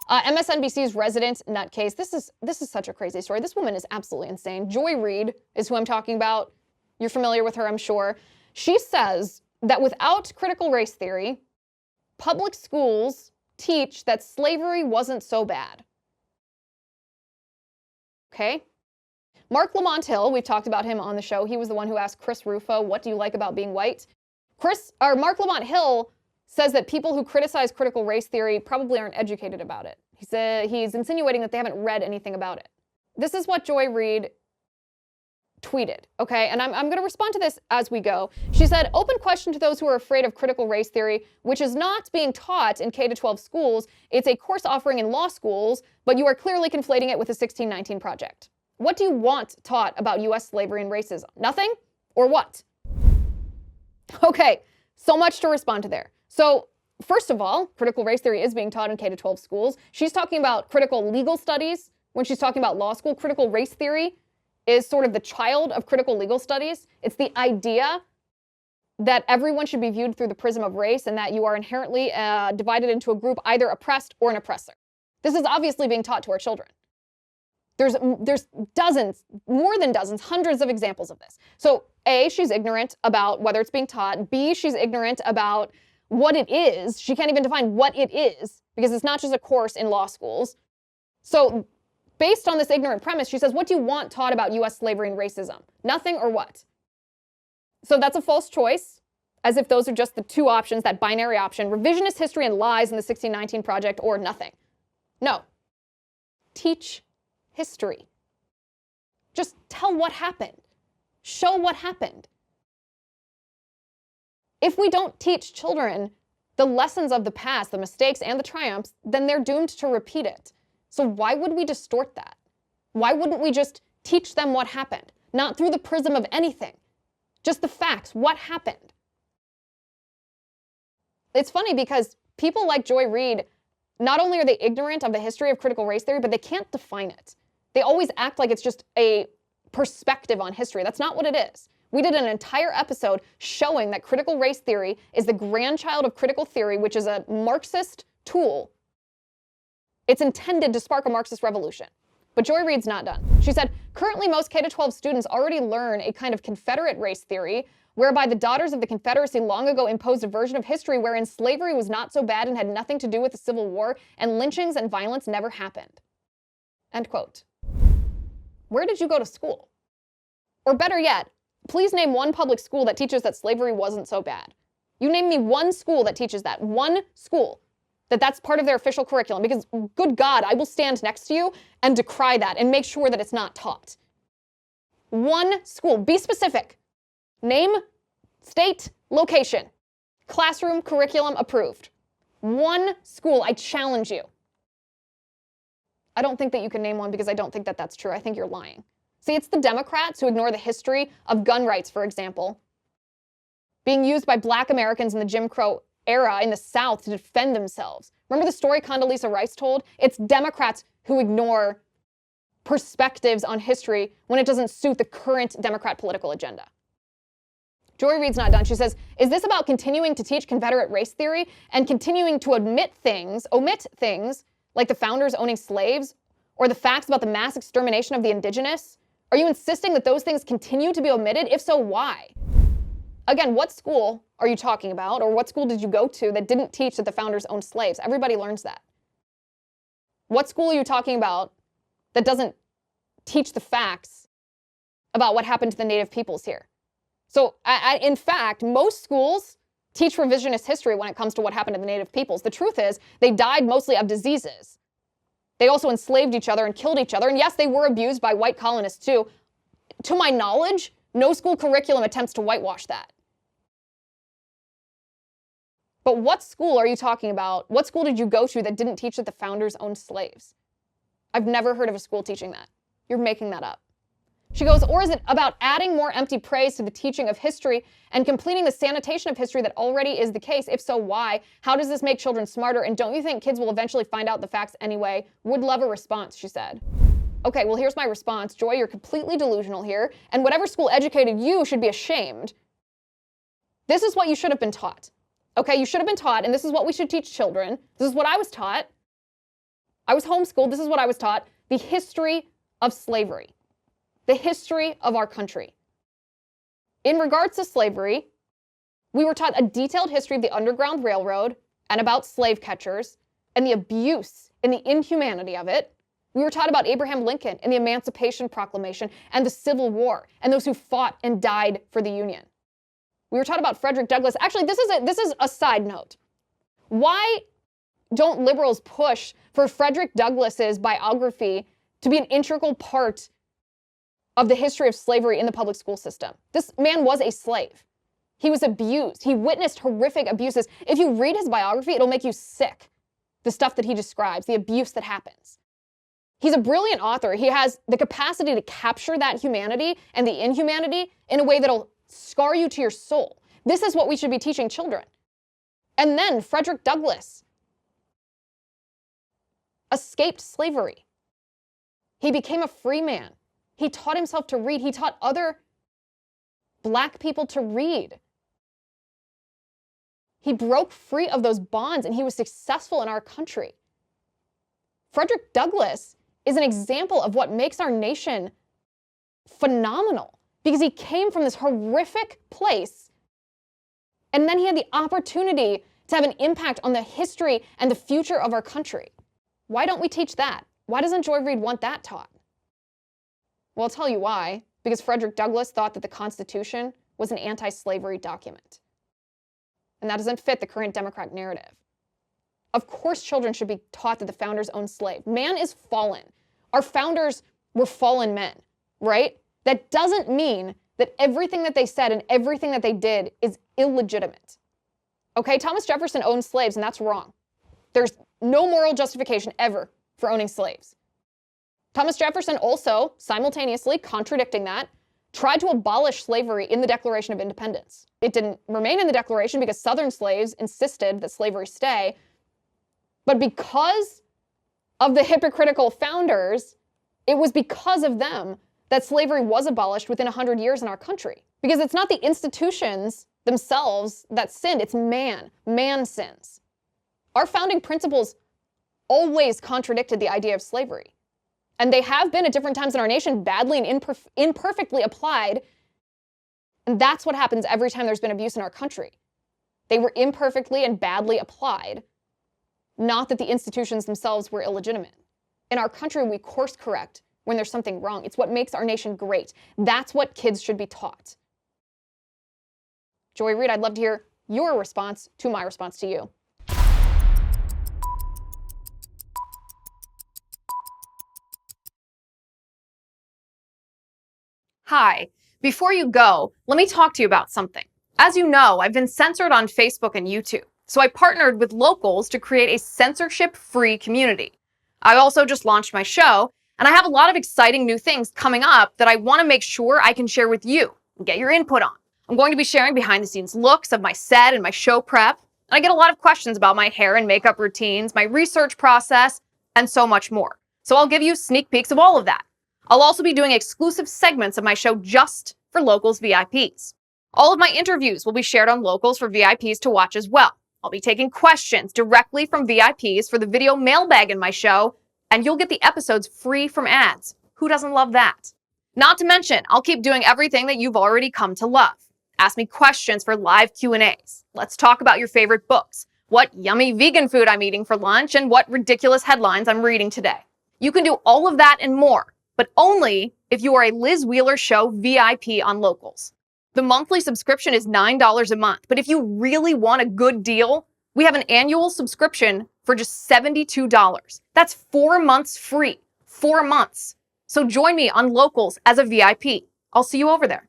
MSNBC's resident nutcase. This is such a crazy story. This woman is absolutely insane. Joy Reid is who I'm talking about. You're familiar with her, I'm sure. She says that without critical race theory, public schools teach that slavery wasn't so bad. Okay? Mark Lamont-Hill, we've talked about him on the show. He was the one who asked Chris Rufo, what do you like about being white? Mark Lamont-Hill says that people who criticize critical race theory probably aren't educated about it. He's insinuating that they haven't read anything about it. This is what Joy Reid tweeted, okay? And I'm going to respond to this as we go. She said, open question to those who are afraid of critical race theory, which is not being taught in K-12 schools. It's a course offering in law schools, but you are clearly conflating it with the 1619 Project. What do you want taught about U.S. slavery and racism? Nothing? Or what? Okay, so much to respond to there. So, first of all, critical race theory is being taught in K-12 schools. She's talking about critical legal studies when she's talking about law school. Critical race theory is sort of the child of critical legal studies. It's the idea that everyone should be viewed through the prism of race and that you are inherently divided into a group either oppressed or an oppressor. This is obviously being taught to our children. There's dozens, more than dozens, hundreds of examples of this. So A, she's ignorant about whether it's being taught. B, she's ignorant about what it is. She can't even define what it is because it's not just a course in law schools. So based on this ignorant premise, she says, what do you want taught about U.S. slavery and racism? Nothing or what? So that's a false choice, as if those are just the two options, that binary option, revisionist history and lies in the 1619 Project or nothing. No. Teach history. Just tell what happened. Show what happened. If we don't teach children the lessons of the past, the mistakes and the triumphs, then they're doomed to repeat it. So why would we distort that? Why wouldn't we just teach them what happened? Not through the prism of anything. Just the facts. What happened? It's funny because people like Joy Reid, not only are they ignorant of the history of critical race theory, but they can't define it. They always act like it's just a perspective on history. That's not what it is. We did an entire episode showing that critical race theory is the grandchild of critical theory, which is a Marxist tool. It's intended to spark a Marxist revolution. But Joy Reid's not done. She said, currently most K-12 students already learn a kind of Confederate race theory, whereby the daughters of the Confederacy long ago imposed a version of history wherein slavery was not so bad and had nothing to do with the Civil War, and lynchings and violence never happened. End quote. Where did you go to school? Or better yet, please name one public school that teaches that slavery wasn't so bad. You name me one school that teaches that. One school. That's part of their official curriculum. Because, good God, I will stand next to you and decry that and make sure that it's not taught. One school. Be specific. Name, state, location. Classroom, curriculum, approved. One school. I challenge you. I don't think that you can name one because I don't think that that's true. I think you're lying. See, it's the Democrats who ignore the history of gun rights, for example, being used by Black Americans in the Jim Crow era in the South to defend themselves. Remember the story Condoleezza Rice told? It's Democrats who ignore perspectives on history when it doesn't suit the current Democrat political agenda. Joy Reid's not done. She says, is this about continuing to teach Confederate race theory and continuing to omit things like the founders owning slaves or the facts about the mass extermination of the indigenous? Are you insisting that those things continue to be omitted? If so, why? Again, what school are you talking about, or what school did you go to that didn't teach that the founders owned slaves? Everybody learns that. What school are you talking about that doesn't teach the facts about what happened to the native peoples here? So, in fact, most schools teach revisionist history when it comes to what happened to the native peoples. The truth is, they died mostly of diseases. They also enslaved each other and killed each other. And yes, they were abused by white colonists too. To my knowledge, no school curriculum attempts to whitewash that. But what school are you talking about? What school did you go to that didn't teach that the founders owned slaves? I've never heard of a school teaching that. You're making that up. She goes, or is it about adding more empty praise to the teaching of history and completing the sanitation of history that already is the case? If so, why? How does this make children smarter? And don't you think kids will eventually find out the facts anyway? Would love a response, she said. Okay, well, here's my response. Joy, you're completely delusional here, and whatever school educated you should be ashamed. This is what you should have been taught. Okay, you should have been taught, and this is what we should teach children. This is what I was taught. I was homeschooled. This is what I was taught. The history of slavery. The history of our country. In regards to slavery, we were taught a detailed history of the Underground Railroad and about slave catchers and the abuse and the inhumanity of it. We were taught about Abraham Lincoln and the Emancipation Proclamation and the Civil War and those who fought and died for the Union. We were taught about Frederick Douglass. Actually, this is a side note. Why don't liberals push for Frederick Douglass's biography to be an integral part of the history of slavery in the public school system? This man was a slave. He was abused. He witnessed horrific abuses. If you read his biography, it'll make you sick. The stuff that he describes, the abuse that happens. He's a brilliant author. He has the capacity to capture that humanity and the inhumanity in a way that'll scar you to your soul. This is what we should be teaching children. And then Frederick Douglass escaped slavery. He became a free man. He taught himself to read. He taught other Black people to read. He broke free of those bonds and he was successful in our country. Frederick Douglass is an example of what makes our nation phenomenal because he came from this horrific place and then he had the opportunity to have an impact on the history and the future of our country. Why don't we teach that? Why doesn't Joy Reid want that taught? Well, I'll tell you why. Because Frederick Douglass thought that the Constitution was an anti-slavery document. And that doesn't fit the current Democrat narrative. Of course, children should be taught that the founders owned slaves. Man is fallen. Our founders were fallen men, right? That doesn't mean that everything that they said and everything that they did is illegitimate. Okay, Thomas Jefferson owned slaves, and that's wrong. There's no moral justification ever for owning slaves. Thomas Jefferson also, simultaneously contradicting that, tried to abolish slavery in the Declaration of Independence. It didn't remain in the Declaration because Southern slaves insisted that slavery stay. But because of the hypocritical founders, it was because of them that slavery was abolished within 100 years in our country. Because it's not the institutions themselves that sinned, it's man. Man sins. Our founding principles always contradicted the idea of slavery. And they have been at different times in our nation badly and imperfectly applied. And that's what happens every time there's been abuse in our country. They were imperfectly and badly applied, not that the institutions themselves were illegitimate. In our country, we course correct when there's something wrong. It's what makes our nation great. That's what kids should be taught. Joy Reid, I'd love to hear your response to my response to you. Hi. Before you go, let me talk to you about something. As you know, I've been censored on Facebook and YouTube, so I partnered with locals to create a censorship-free community. I also just launched my show, and I have a lot of exciting new things coming up that I want to make sure I can share with you and get your input on. I'm going to be sharing behind-the-scenes looks of my set and my show prep, and I get a lot of questions about my hair and makeup routines, my research process, and so much more. So I'll give you sneak peeks of all of that. I'll also be doing exclusive segments of my show just for Locals VIPs. All of my interviews will be shared on Locals for VIPs to watch as well. I'll be taking questions directly from VIPs for the video mailbag in my show, and you'll get the episodes free from ads. Who doesn't love that? Not to mention, I'll keep doing everything that you've already come to love. Ask me questions for live Q&As. Let's talk about your favorite books, what yummy vegan food I'm eating for lunch, and what ridiculous headlines I'm reading today. You can do all of that and more, but only if you are a Liz Wheeler Show VIP on Locals. The monthly subscription is $9 a month, but if you really want a good deal, we have an annual subscription for just $72. That's 4 months free. 4 months. So join me on Locals as a VIP. I'll see you over there.